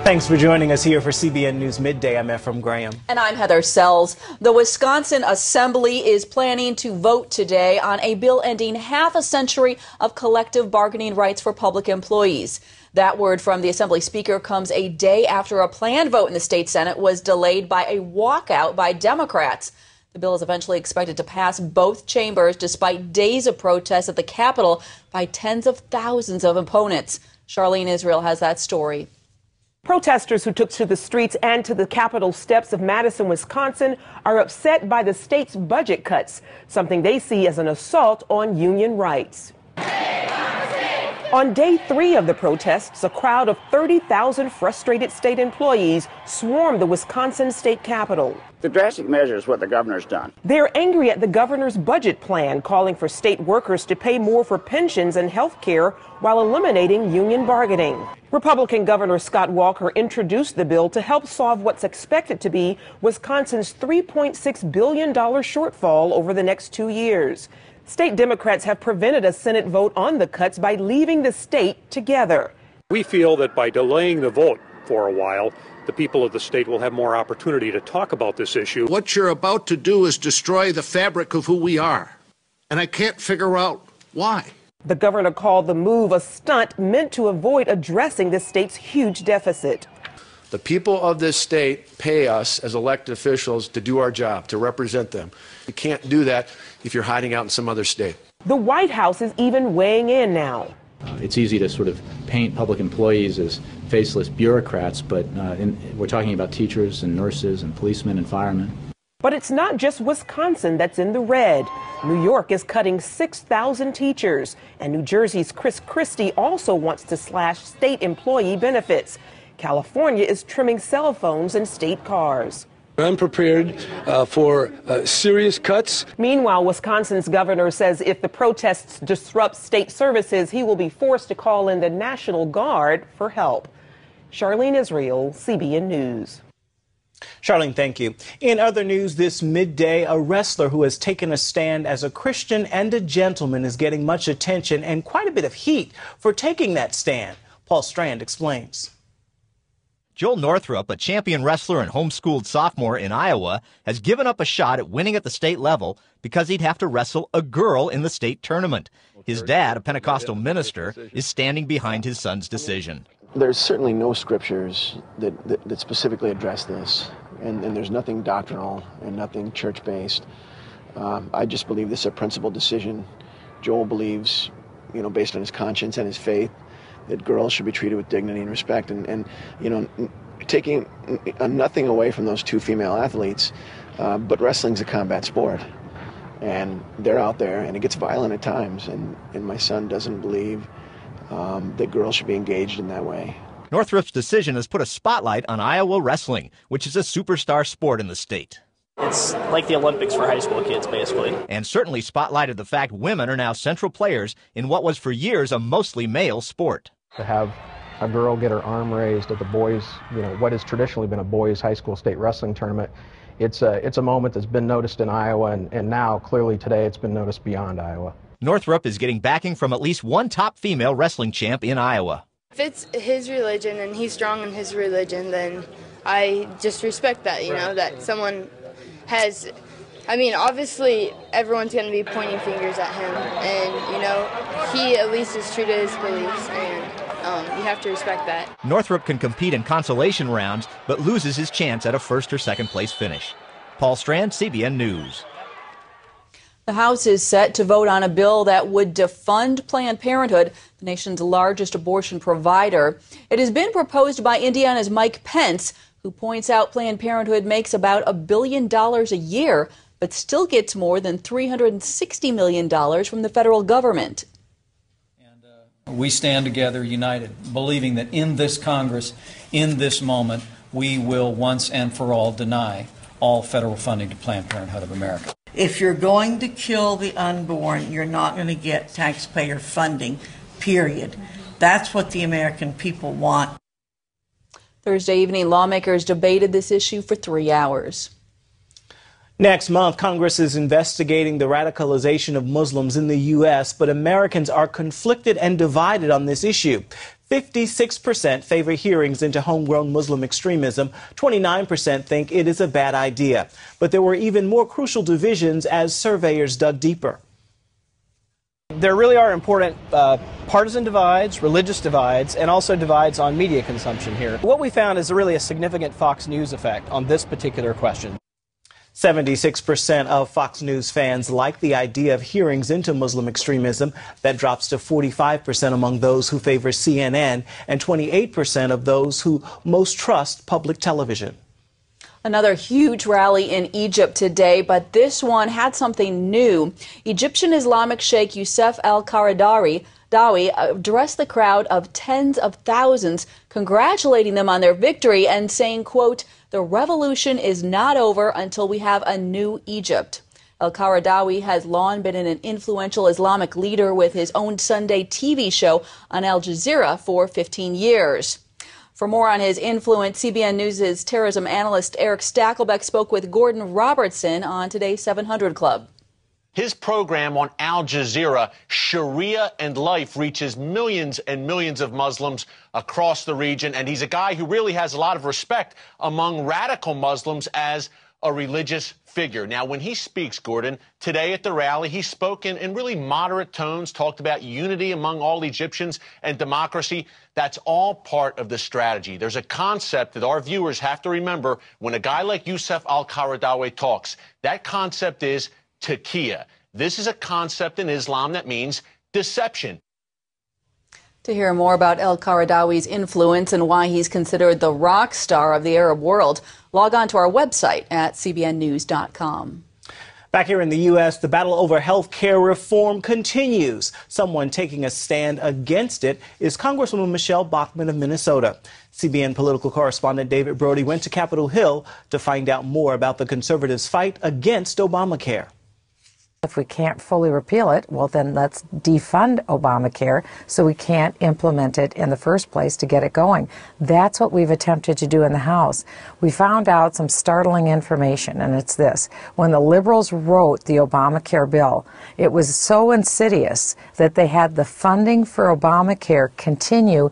Thanks for joining us here for CBN News Midday. I'm Ephraim Graham. And I'm Heather Sells. The Wisconsin Assembly is planning to vote today on a bill ending half a century of collective bargaining rights for public employees. That word from the Assembly Speaker comes a day after a planned vote in the state Senate was delayed by a walkout by Democrats. The bill is eventually expected to pass both chambers despite days of protests at the Capitol by tens of thousands of opponents. Charlene Israel has that story. Protesters who took to the streets and to the Capitol steps of Madison, Wisconsin, are upset by the state's budget cuts, something they see as an assault on union rights. On day 3 of the protests, a crowd of 30,000 frustrated state employees swarmed the Wisconsin state capitol. The drastic measure is what the governor's done. They're angry at the governor's budget plan, calling for state workers to pay more for pensions and health care while eliminating union bargaining. Republican Governor Scott Walker introduced the bill to help solve what's expected to be Wisconsin's $3.6 billion shortfall over the next 2 years. State Democrats have prevented a Senate vote on the cuts by leaving the state together. We feel that by delaying the vote for a while, the people of the state will have more opportunity to talk about this issue. What you're about to do is destroy the fabric of who we are, and I can't figure out why. The governor called the move a stunt meant to avoid addressing the state's huge deficit. The people of this state pay us as elected officials to do our job, to represent them. You can't do that if you're hiding out in some other state. The White House is even weighing in now. It's easy to sort of paint public employees as faceless bureaucrats, but we're talking about teachers and nurses and policemen and firemen. But it's not just Wisconsin that's in the red. New York is cutting 6,000 teachers, and New Jersey's Chris Christie also wants to slash state employee benefits. California is trimming cell phones and state cars. I'm prepared for serious cuts. Meanwhile, Wisconsin's governor says if the protests disrupt state services, he will be forced to call in the National Guard for help. Charlene Israel, CBN News. Charlene, thank you. In other news this midday, a wrestler who has taken a stand as a Christian and a gentleman is getting much attention and quite a bit of heat for taking that stand. Paul Strand explains. Joel Northrup, a champion wrestler and homeschooled sophomore in Iowa, has given up a shot at winning at the state level because he'd have to wrestle a girl in the state tournament. His dad, a Pentecostal minister, is standing behind his son's decision. There's certainly no scriptures that specifically address this, and there's nothing doctrinal and nothing church-based. I just believe this is a principled decision. Joel believes, based on his conscience and his faith, that girls should be treated with dignity and respect, and taking nothing away from those two female athletes, but wrestling's a combat sport, and they're out there, and it gets violent at times, and my son doesn't believe that girls should be engaged in that way. Northrup's decision has put a spotlight on Iowa wrestling, which is a superstar sport in the state. It's like the Olympics for high school kids, basically. And certainly spotlighted the fact women are now central players in what was for years a mostly male sport. To have a girl get her arm raised at the boys, what has traditionally been a boys' high school state wrestling tournament, it's a moment that's been noticed in Iowa, and now, clearly today, it's been noticed beyond Iowa. Northrup is getting backing from at least one top female wrestling champ in Iowa. If it's his religion and he's strong in his religion, then I just respect that, that someone has, obviously everyone's going to be pointing fingers at him, and, he at least is true to his beliefs, and you have to respect that. Northrup can compete in consolation rounds, but loses his chance at a first or second place finish. Paul Strand, CBN News. The House is set to vote on a bill that would defund Planned Parenthood, the nation's largest abortion provider. It has been proposed by Indiana's Mike Pence, who points out Planned Parenthood makes about $1 billion a year, but still gets more than $360 million from the federal government. We stand together united, believing that in this Congress, in this moment, we will once and for all deny all federal funding to Planned Parenthood of America. If you're going to kill the unborn, you're not going to get taxpayer funding, period. That's what the American people want. Thursday evening, lawmakers debated this issue for 3 hours. Next month, Congress is investigating the radicalization of Muslims in the U.S., but Americans are conflicted and divided on this issue. 56% favor hearings into homegrown Muslim extremism. 29% think it is a bad idea. But there were even more crucial divisions as surveyors dug deeper. There really are important partisan divides, religious divides, and also divides on media consumption here. What we found is really a significant Fox News effect on this particular question. 76% of Fox News fans like the idea of hearings into Muslim extremism. That drops to 45% among those who favor CNN and 28% of those who most trust public television. Another huge rally in Egypt today, but this one had something new. Egyptian Islamic Sheikh Youssef al-Qaradawi addressed the crowd of tens of thousands, congratulating them on their victory and saying, quote, "The revolution is not over until we have a new Egypt." Al-Qaradawi has long been an influential Islamic leader with his own Sunday TV show on Al Jazeera for 15 years. For more on his influence, CBN News' terrorism analyst Eric Stakelbeck spoke with Gordon Robertson on today's 700 Club. His program on Al Jazeera, Sharia and Life, reaches millions and millions of Muslims across the region, and he's a guy who really has a lot of respect among radical Muslims as a religious figure. Now, when he speaks, Gordon, today at the rally, he spoke in really moderate tones, talked about unity among all Egyptians and democracy. That's all part of the strategy. There's a concept that our viewers have to remember when a guy like Youssef al-Qaradawi talks. That concept is taqiyya. This is a concept in Islam that means deception. To hear more about al-Qaradawi's influence and why he's considered the rock star of the Arab world, log on to our website at cbnnews.com. Back here in the U.S., the battle over health care reform continues. Someone taking a stand against it is Congresswoman Michelle Bachmann of Minnesota. CBN political correspondent David Brody went to Capitol Hill to find out more about the conservatives' fight against Obamacare. If we can't fully repeal it, well, then let's defund Obamacare so we can't implement it in the first place to get it going. That's what we've attempted to do in the House. We found out some startling information, and it's this. When the liberals wrote the Obamacare bill, it was so insidious that they had the funding for Obamacare continue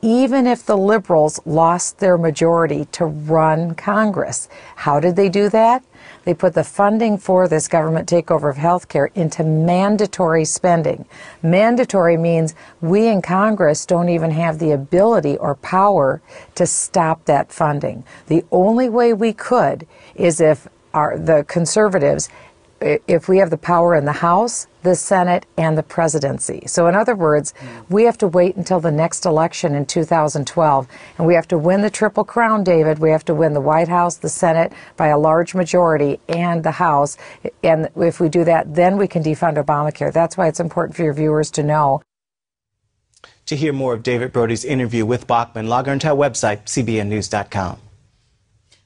even if the liberals lost their majority to run Congress. How did they do that? They put the funding for this government takeover of health care into mandatory spending. Mandatory means we in Congress don't even have the ability or power to stop that funding. The only way we could is if the conservatives, if we have the power in the House, the Senate, and the presidency. So in other words, we have to wait until the next election in 2012, and we have to win the Triple Crown, David. We have to win the White House, the Senate by a large majority, and the House. And if we do that, then we can defund Obamacare. That's why it's important for your viewers to know. To hear more of David Brody's interview with Bachmann, log on to our website, cbnnews.com.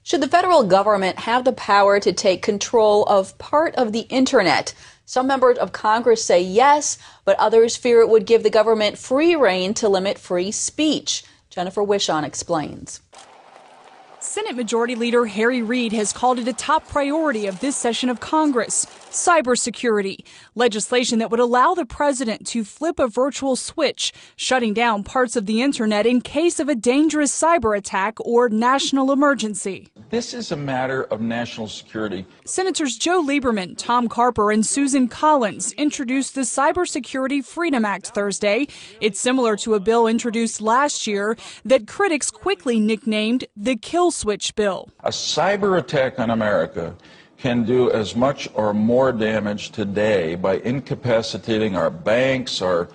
Should the federal government have the power to take control of part of the Internet? Some members of Congress say yes, but others fear it would give the government free rein to limit free speech. Jennifer Wishon explains. Senate Majority Leader Harry Reid has called it a top priority of this session of Congress: cybersecurity, legislation that would allow the president to flip a virtual switch, shutting down parts of the Internet in case of a dangerous cyber attack or national emergency. This is a matter of national security. Senators Joe Lieberman, Tom Carper, and Susan Collins introduced the Cybersecurity Freedom Act Thursday. It's similar to a bill introduced last year that critics quickly nicknamed the Kill Switch Bill. A cyber attack on America can do as much or more damage today by incapacitating our banks, our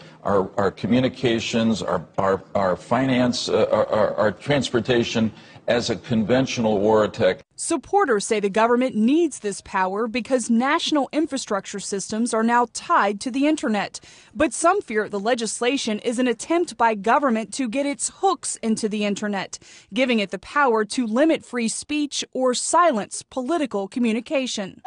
communications, our finance, our transportation as a conventional war attack. Supporters say the government needs this power because national infrastructure systems are now tied to the Internet. But some fear the legislation is an attempt by government to get its hooks into the Internet, giving it the power to limit free speech or silence political communication.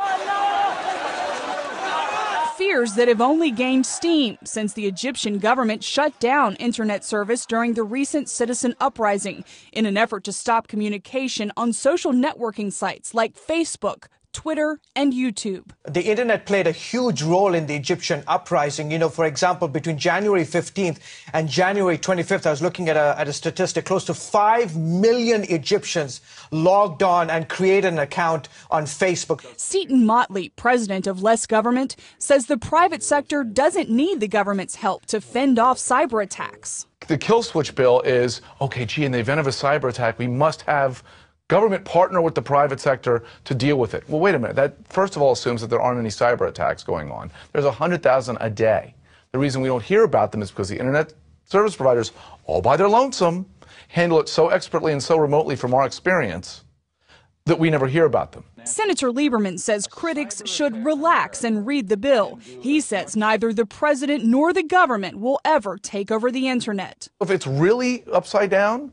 Fears that have only gained steam since the Egyptian government shut down Internet service during the recent citizen uprising in an effort to stop communication on social networking sites like Facebook, Twitter, and YouTube. The internet played a huge role in the Egyptian uprising. You know, for example, between January 15th and January 25th, I was looking at a statistic, close to 5 million Egyptians logged on and created an account on Facebook. Seton Motley, president of Less Government, says the private sector doesn't need the government's help to fend off cyber attacks. The kill switch bill is, okay, gee, in the event of a cyber attack, we must have government partner with the private sector to deal with it. Well, wait a minute. That, first of all, assumes that there aren't any cyber attacks going on. There's 100,000 a day. The reason we don't hear about them is because the internet service providers, all by their lonesome, handle it so expertly and so remotely from our experience that we never hear about them. Senator Lieberman says critics should relax and read the bill. He says neither the president nor the government will ever take over the internet. If it's really upside down,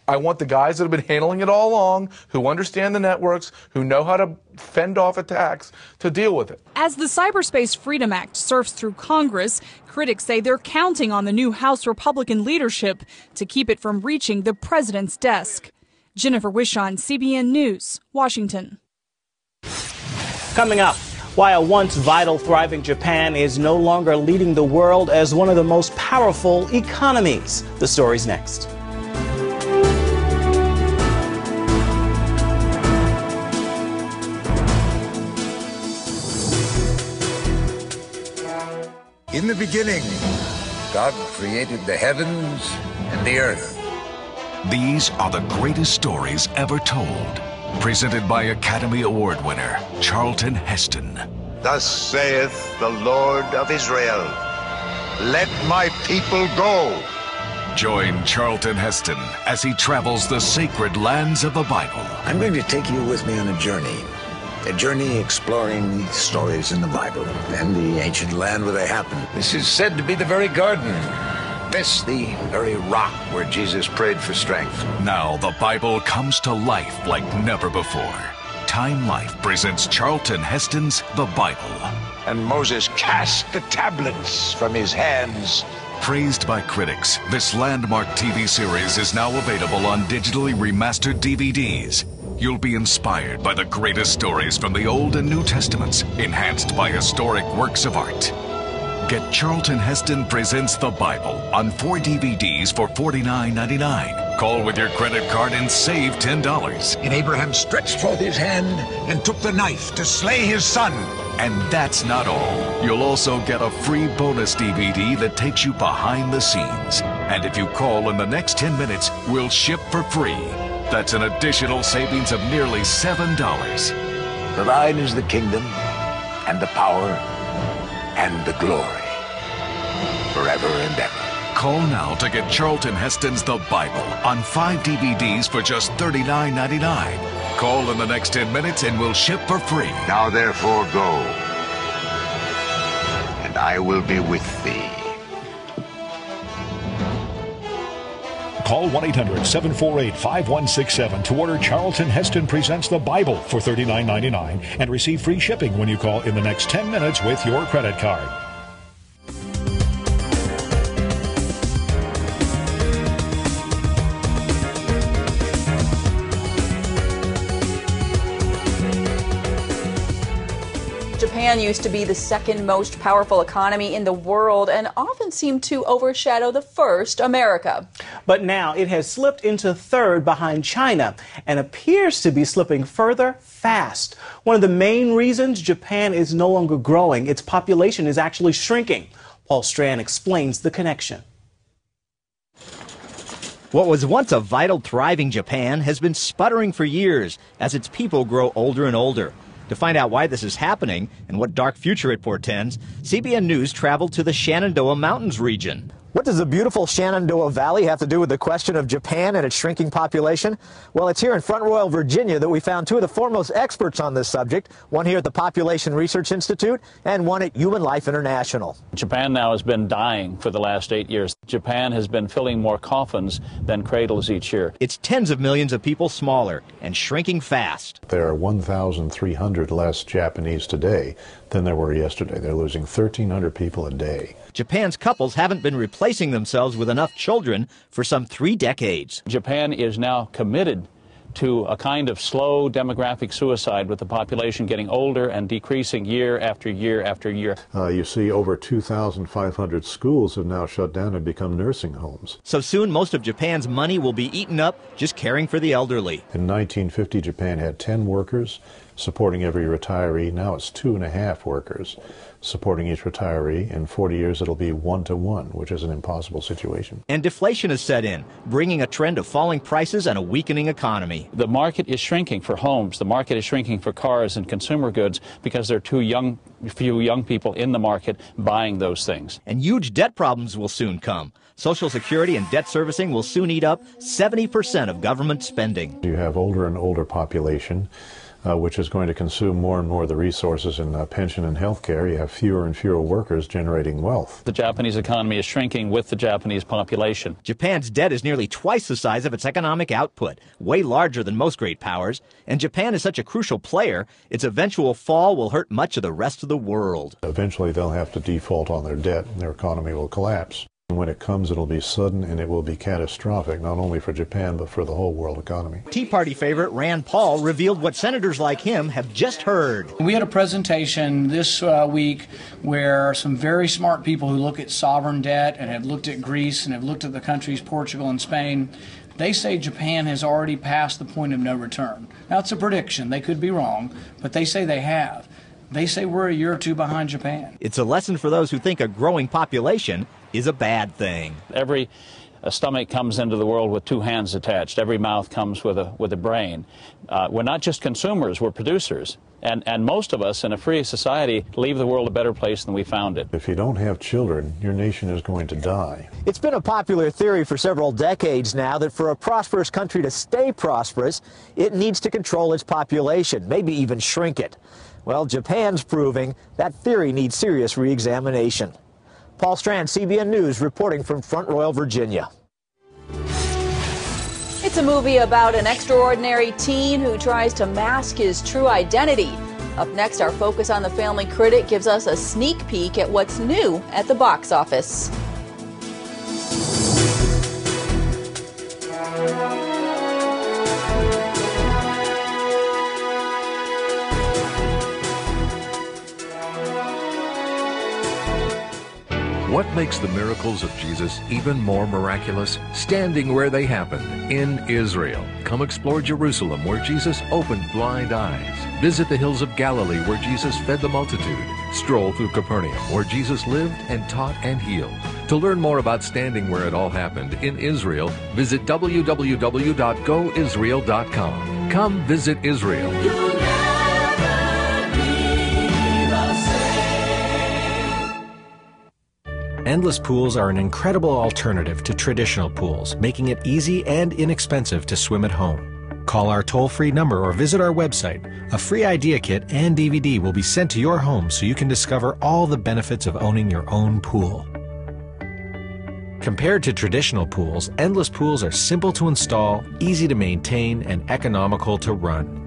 I want the guys that have been handling it all along, who understand the networks, who know how to fend off attacks, to deal with it. As the Cyberspace Freedom Act surfs through Congress, critics say they're counting on the new House Republican leadership to keep it from reaching the president's desk. Jennifer Wishon, CBN News, Washington. Coming up, why a once vital, thriving Japan is no longer leading the world as one of the most powerful economies. The story's next. In the beginning, God created the heavens and the earth. These are the greatest stories ever told. Presented by Academy Award winner Charlton Heston. Thus saith the Lord of Israel, let my people go. Join Charlton Heston as he travels the sacred lands of the Bible. I'm going to take you with me on a journey exploring the stories in the Bible and the ancient land where they happened. This is said to be the very garden. This, the very rock where Jesus prayed for strength. Now the Bible comes to life like never before. Time Life presents Charlton Heston's The Bible. And Moses cast the tablets from his hands. Praised by critics, this landmark TV series is now available on digitally remastered DVDs. You'll be inspired by the greatest stories from the Old and New Testaments, enhanced by historic works of art. Get Charlton Heston Presents the Bible on 4 DVDs for $49.99. Call with your credit card and save $10. And Abraham stretched forth his hand and took the knife to slay his son. And that's not all. You'll also get a free bonus DVD that takes you behind the scenes. And if you call in the next 10 minutes, we'll ship for free. That's an additional savings of nearly $7. For thine is the kingdom and the power and the glory, forever and ever. Call now to get Charlton Heston's The Bible on 5 DVDs for just $39.99. Call in the next 10 minutes and we'll ship for free. Now therefore go, and I will be with thee. Call 1-800-748-5167 to order Charlton Heston Presents the Bible for $39.99 and receive free shipping when you call in the next 10 minutes with your credit card. Japan used to be the second most powerful economy in the world and often seemed to overshadow the first, America. But now it has slipped into third behind China and appears to be slipping further fast. One of the main reasons Japan is no longer growing, its population is actually shrinking. Paul Strand explains the connection. What was once a vital, thriving Japan has been sputtering for years as its people grow older and older. To find out why this is happening and what dark future it portends, CBN News traveled to the Shenandoah Mountains region. What does the beautiful Shenandoah Valley have to do with the question of Japan and its shrinking population? Well, it's here in Front Royal, Virginia that we found two of the foremost experts on this subject, one here at the Population Research Institute and one at Human Life International. Japan now has been dying for the last 8 years. Japan has been filling more coffins than cradles each year. It's tens of millions of people smaller and shrinking fast. There are 1,300 less Japanese today than there were yesterday. They're losing 1,300 people a day. Japan's couples haven't been replacing themselves with enough children for some 3 decades. Japan is now committed to a kind of slow demographic suicide, with the population getting older and decreasing year after year after year. You see over 2,500 schools have now shut down and become nursing homes. So soon, most of Japan's money will be eaten up just caring for the elderly. In 1950, Japan had 10 workers supporting every retiree. Now it's 2.5 workers supporting each retiree. In 40 years, it'll be 1-to-1, which is an impossible situation. And deflation has set in, bringing a trend of falling prices and a weakening economy. The market is shrinking for homes. The market is shrinking for cars and consumer goods because there are few young people in the market buying those things. And huge debt problems will soon come. Social Security and debt servicing will soon eat up 70% of government spending. You have older and older population, which is going to consume more and more of the resources in pension and health care. You have fewer and fewer workers generating wealth. The Japanese economy is shrinking with the Japanese population. Japan's debt is nearly twice the size of its economic output, way larger than most great powers. And Japan is such a crucial player, its eventual fall will hurt much of the rest of the world. Eventually they'll have to default on their debt and their economy will collapse. When it comes, it'll be sudden and it will be catastrophic, not only for Japan, but for the whole world economy. Tea Party favorite Rand Paul revealed what senators like him have just heard. We had a presentation this week where some very smart people who look at sovereign debt and have looked at Greece and have looked at the countries Portugal and Spain, they say Japan has already passed the point of no return. Now, it's a prediction. They could be wrong, but they say they have. They say we're a year or two behind Japan. It's a lesson for those who think a growing population is a bad thing. Every stomach comes into the world with two hands attached. Every mouth comes with a brain. We're not just consumers, we're producers. And most of us in a free society leave the world a better place than we found it. If you don't have children, your nation is going to die. It's been a popular theory for several decades now that for a prosperous country to stay prosperous, it needs to control its population, maybe even shrink it. Well, Japan's proving that theory needs serious re-examination. Paul Strand, CBN News, reporting from Front Royal, Virginia. It's a movie about an extraordinary teen who tries to mask his true identity. Up next, our Focus on the Family critic gives us a sneak peek at what's new at the box office. What makes the miracles of Jesus even more miraculous? Standing where they happened, in Israel. Come explore Jerusalem, where Jesus opened blind eyes. Visit the hills of Galilee, where Jesus fed the multitude. Stroll through Capernaum, where Jesus lived and taught and healed. To learn more about standing where it all happened in Israel, visit www.goisrael.com. Come visit Israel. Endless pools are an incredible alternative to traditional pools, making it easy and inexpensive to swim at home. Call our toll-free number or visit our website. A free idea kit and DVD will be sent to your home so you can discover all the benefits of owning your own pool. Compared to traditional pools, endless pools are simple to install, easy to maintain, and economical to run.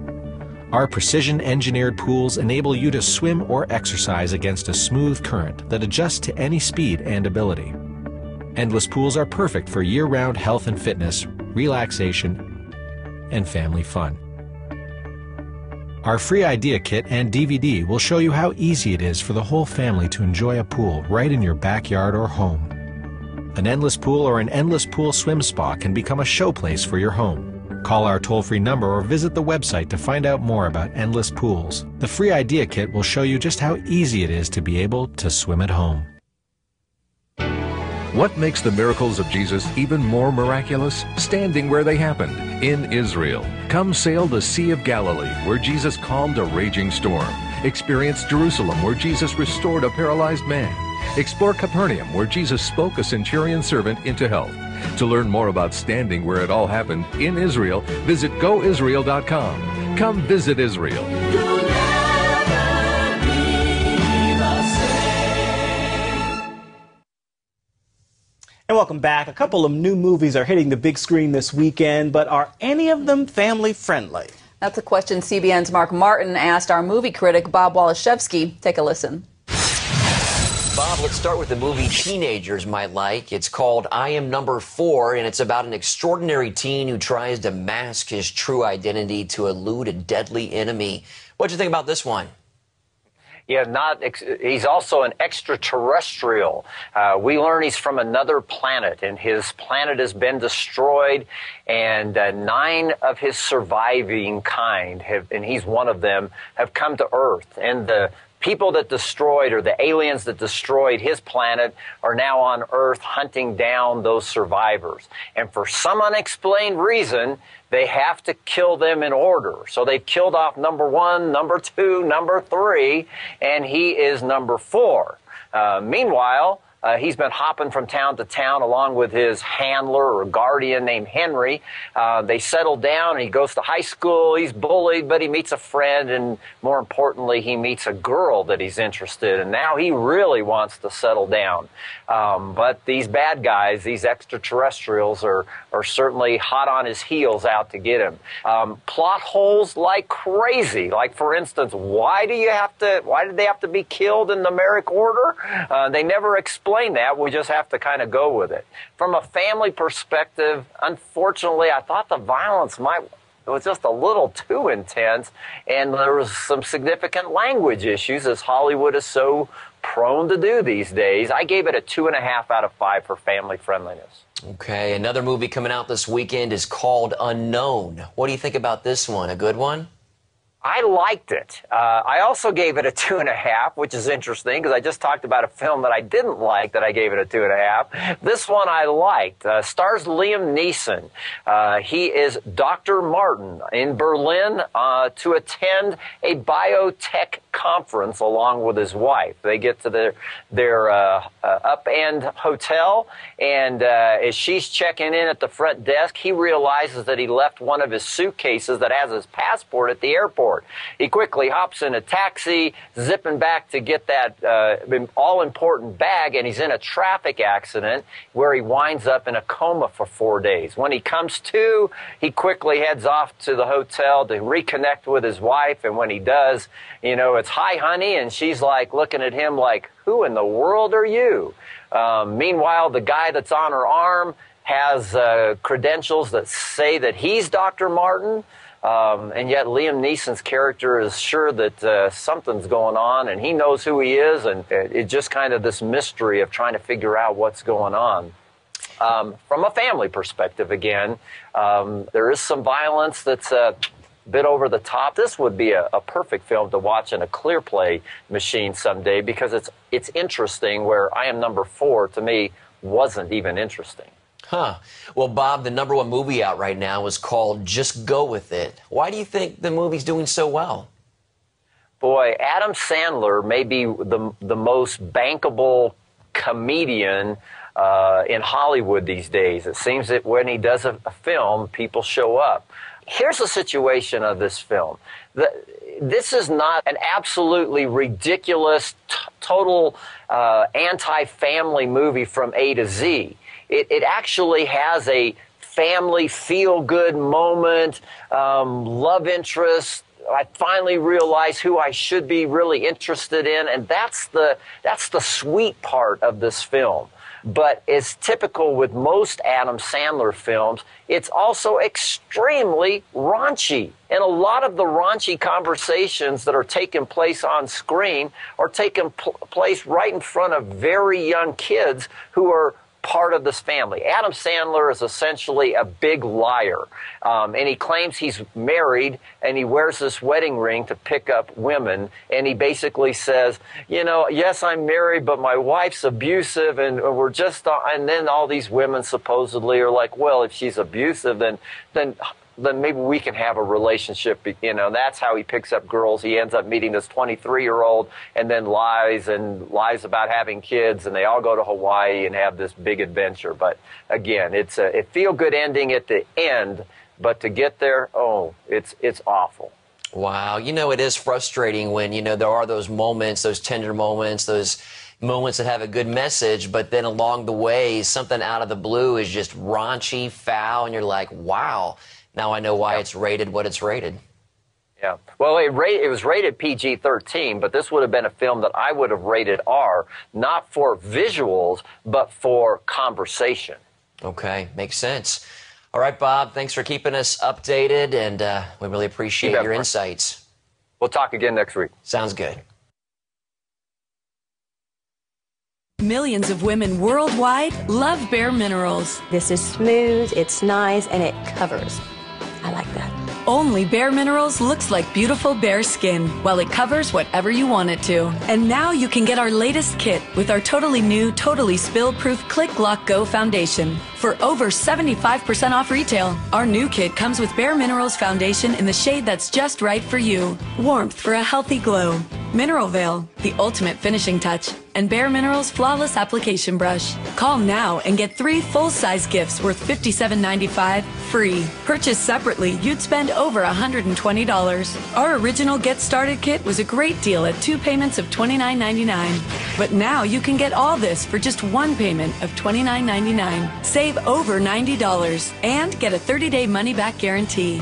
Our precision-engineered pools enable you to swim or exercise against a smooth current that adjusts to any speed and ability. Endless pools are perfect for year-round health and fitness, relaxation, and family fun. Our free idea kit and DVD will show you how easy it is for the whole family to enjoy a pool right in your backyard or home. An endless pool or an endless pool swim spa can become a showplace for your home. Call our toll-free number or visit the website to find out more about endless pools. The free idea kit will show you just how easy it is to be able to swim at home. What makes the miracles of Jesus even more miraculous? Standing where they happened, in Israel. Come sail the Sea of Galilee, where Jesus calmed a raging storm. Experience Jerusalem, where Jesus restored a paralyzed man. Explore Capernaum, where Jesus spoke a centurion servant into health. To learn more about standing where it all happened in Israel, visit goisrael.com. Come visit Israel. And welcome back. A couple of new movies are hitting the big screen this weekend, but are any of them family friendly? That's a question CBN's Mark Martin asked our movie critic Bob Waliszewski. Take a listen. Bob, let's start with the movie teenagers might like. It's called I Am Number 4, and it's about an extraordinary teen who tries to mask his true identity to elude a deadly enemy. What'd you think about this one? Yeah, he's also an extraterrestrial. We learn he's from another planet, and his planet has been destroyed, and 9 of his surviving kind and he's one of them, have come to Earth. And the people that destroyed, or the aliens that destroyed his planet, are now on Earth hunting down those survivors. And for some unexplained reason, they have to kill them in order. So they've killed off number 1, number 2, number 3, and he is number 4. Meanwhile, he's been hopping from town to town along with his handler or guardian named Henry. They settle down, and he goes to high school. He's bullied, but he meets a friend, and more importantly, he meets a girl that he's interested in. And now he really wants to settle down. But these bad guys, these extraterrestrials, are certainly hot on his heels out to get him. Plot holes like crazy. Like, for instance, why did they have to be killed in numeric order? They never explain that. We just have to kind of go with it. From a family perspective, unfortunately, I thought the violence was just a little too intense, and there was some significant language issues, as Hollywood is so prone to do these days. I gave it a 2.5 out of 5 for family friendliness. Okay, another movie coming out this weekend is called Unknown. What do you think about this one? A good one? I liked it. I also gave it a 2.5, which is interesting because I just talked about a film that I didn't like that I gave it a 2.5. This one I liked. Stars Liam Neeson. He is Dr. Martin in Berlin to attend a biotech conference along with his wife. They get to their up-end hotel, and as she's checking in at the front desk, he realizes that he left one of his suitcases that has his passport at the airport. He quickly hops in a taxi, zipping back to get that all-important bag, and he's in a traffic accident where he winds up in a coma for 4 days. When he comes to, he quickly heads off to the hotel to reconnect with his wife, and when he does, it's "Hi, honey," and she's like looking at him like, "Who in the world are you?" Meanwhile, the guy that's on her arm has credentials that say that he's Dr. Martin. And yet Liam Neeson's character is sure that something's going on, and he knows who he is, and it's just kind of this mystery of trying to figure out what's going on. From a family perspective, again, there is some violence that's a bit over the top. This would be a perfect film to watch in a clear play machine someday because it's interesting, where I Am Number 4, to me, wasn't even interesting. Huh. Well, Bob, the #1 movie out right now is called Just Go With It. Why do you think the movie's doing so well? Boy, Adam Sandler may be the most bankable comedian in Hollywood these days. It seems that when he does a film, people show up. Here's the situation of this film. This is not an absolutely ridiculous, total anti-family movie from A to Z. It actually has a family feel-good moment, love interest. I finally realized who I should be really interested in, and that's the sweet part of this film. But as typical with most Adam Sandler films, it's also extremely raunchy. And a lot of the raunchy conversations that are taking place on screen are taking place right in front of very young kids who are part of this family. Adam Sandler is essentially a big liar, and he claims he's married, and he wears this wedding ring to pick up women, and he basically says, yes, I'm married, but my wife's abusive, and we're just, and then all these women supposedly are like, well, if she's abusive, then maybe we can have a relationship. That's how he picks up girls. He ends up meeting this 23-year-old and then lies about having kids, and they all go to Hawaii and have this big adventure. But again, it's a feel-good ending at the end, but to get there, it's awful. Wow. It is frustrating when, there are those moments, those tender moments, those moments that have a good message, but then along the way, something out of the blue is just raunchy, foul, and you're like, wow. Now I know why it's rated what it's rated. Yeah. Well, it was rated PG-13, but this would have been a film that I would have rated R, not for visuals, but for conversation. Okay, makes sense. All right, Bob, thanks for keeping us updated, and we really appreciate your insights. We'll talk again next week. Sounds good. Millions of women worldwide love Bare Minerals. This is smooth, it's nice, and it covers. I like that. Only Bare Minerals looks like beautiful bare skin, while it covers whatever you want it to. And now you can get our latest kit with our totally new, totally spill-proof Click Lock Go Foundation. For over 75% off retail, our new kit comes with Bare Minerals Foundation in the shade that's just right for you. Warmth for a healthy glow. Mineral Veil, the ultimate finishing touch, and Bare Minerals Flawless Application Brush. Call now and get 3 full-size gifts worth $57.95 free. Purchased separately, you'd spend over $120. Our original Get Started kit was a great deal at 2 payments of $29.99. But now you can get all this for just 1 payment of $29.99. Save over $90 and get a 30-day money-back guarantee.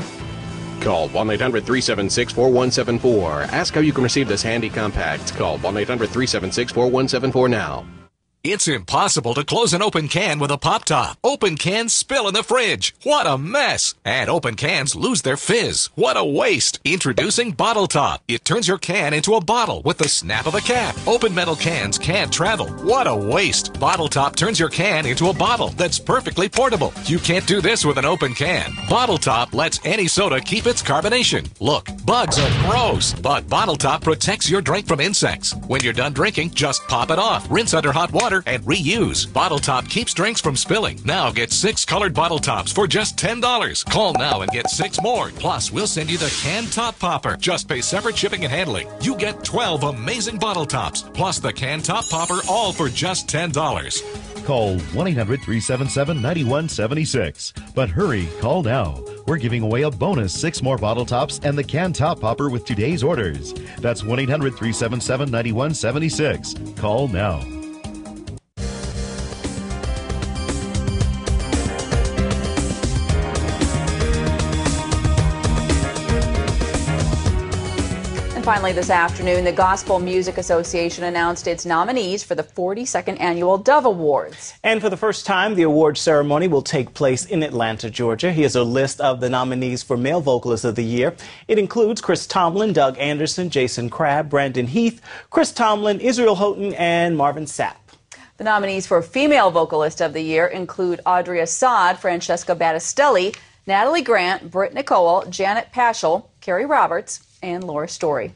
Call 1-800-376-4174. Ask how you can receive this handy compact. Call 1-800-376-4174 now. It's impossible to close an open can with a pop top. Open cans spill in the fridge. What a mess. And open cans lose their fizz. What a waste. Introducing Bottle Top. It turns your can into a bottle with the snap of a cap. Open metal cans can't travel. What a waste. Bottle Top turns your can into a bottle that's perfectly portable. You can't do this with an open can. Bottle Top lets any soda keep its carbonation. Look, bugs are gross, but Bottle Top protects your drink from insects. When you're done drinking, just pop it off. Rinse under hot water and reuse. Bottle Top keeps drinks from spilling. Now get 6 colored Bottle Tops for just $10. Call now and get 6 more. Plus, we'll send you the can top popper. Just pay separate shipping and handling. You get 12 amazing Bottle Tops, plus the can top popper, all for just $10. Call 1-800-377-9176. But hurry, call now. We're giving away a bonus 6 more Bottle Tops and the can top popper with today's orders. That's 1-800-377-9176. Call now. And finally this afternoon, the Gospel Music Association announced its nominees for the 42nd Annual Dove Awards. And for the first time, the award ceremony will take place in Atlanta, Georgia. Here's a list of the nominees for Male Vocalist of the Year. It includes Chris Tomlin, Doug Anderson, Jason Crabb, Brandon Heath, Chris Tomlin, Israel Houghton, and Marvin Sapp. The nominees for Female Vocalist of the Year include Audrey Assad, Francesca Battistelli, Natalie Grant, Britt Nicole, Janet Paschal, Carrie Roberts, and Laura Story.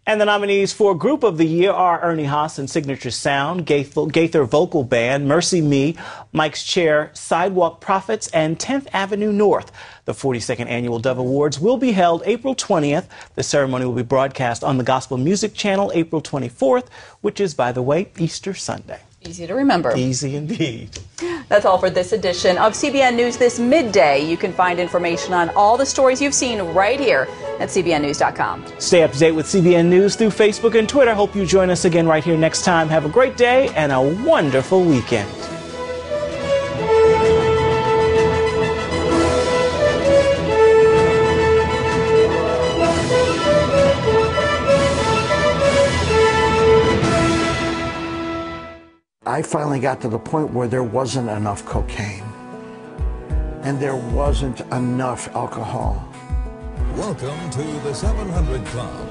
And the nominees for Group of the Year are Ernie Haas and Signature Sound, Gaither Vocal Band, Mercy Me, Mike's Chair, Sidewalk Prophets, and 10th Avenue North. The 42nd Annual Dove Awards will be held April 20th. The ceremony will be broadcast on the Gospel Music Channel April 24th, which is, by the way, Easter Sunday. Easy to remember. Easy indeed. That's all for this edition of CBN News This Midday. You can find information on all the stories you've seen right here at cbnnews.com. Stay up to date with CBN News through Facebook and Twitter. Hope you join us again right here next time. Have a great day and a wonderful weekend. I finally got to the point where there wasn't enough cocaine and there wasn't enough alcohol. Welcome to the 700 Club.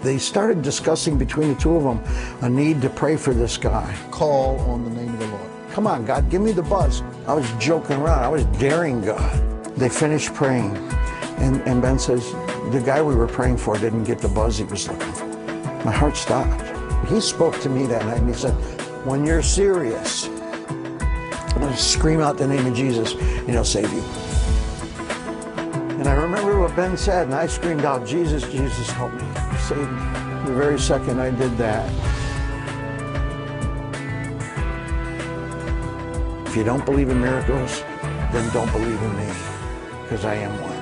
They started discussing between the two of them a need to pray for this guy. Call on the name of the Lord. Come on, God, give me the buzz. I was joking around. I was daring God. They finished praying, and Ben says, the guy we were praying for didn't get the buzz he was looking for. My heart stopped. He spoke to me that night and he said, when you're serious, scream out the name of Jesus and he'll save you. And I remember what Ben said, and I screamed out, Jesus, Jesus, help me, save me. The very second I did that. If you don't believe in miracles, then don't believe in me, because I am one.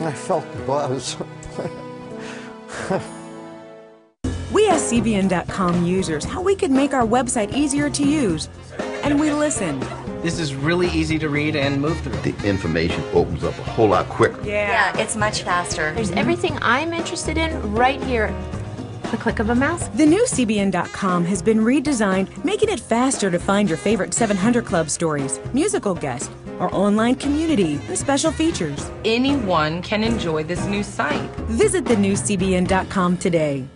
I felt the buzz. We asked CBN.com users how we could make our website easier to use, and we listened. This is really easy to read and move through. The information opens up a whole lot quicker. Yeah, it's much faster. There's everything I'm interested in right here. The click of a mouse. The new CBN.com has been redesigned, making it faster to find your favorite 700 Club stories, musical guests, our online community, and special features. Anyone can enjoy this new site. Visit the new CBN.com today.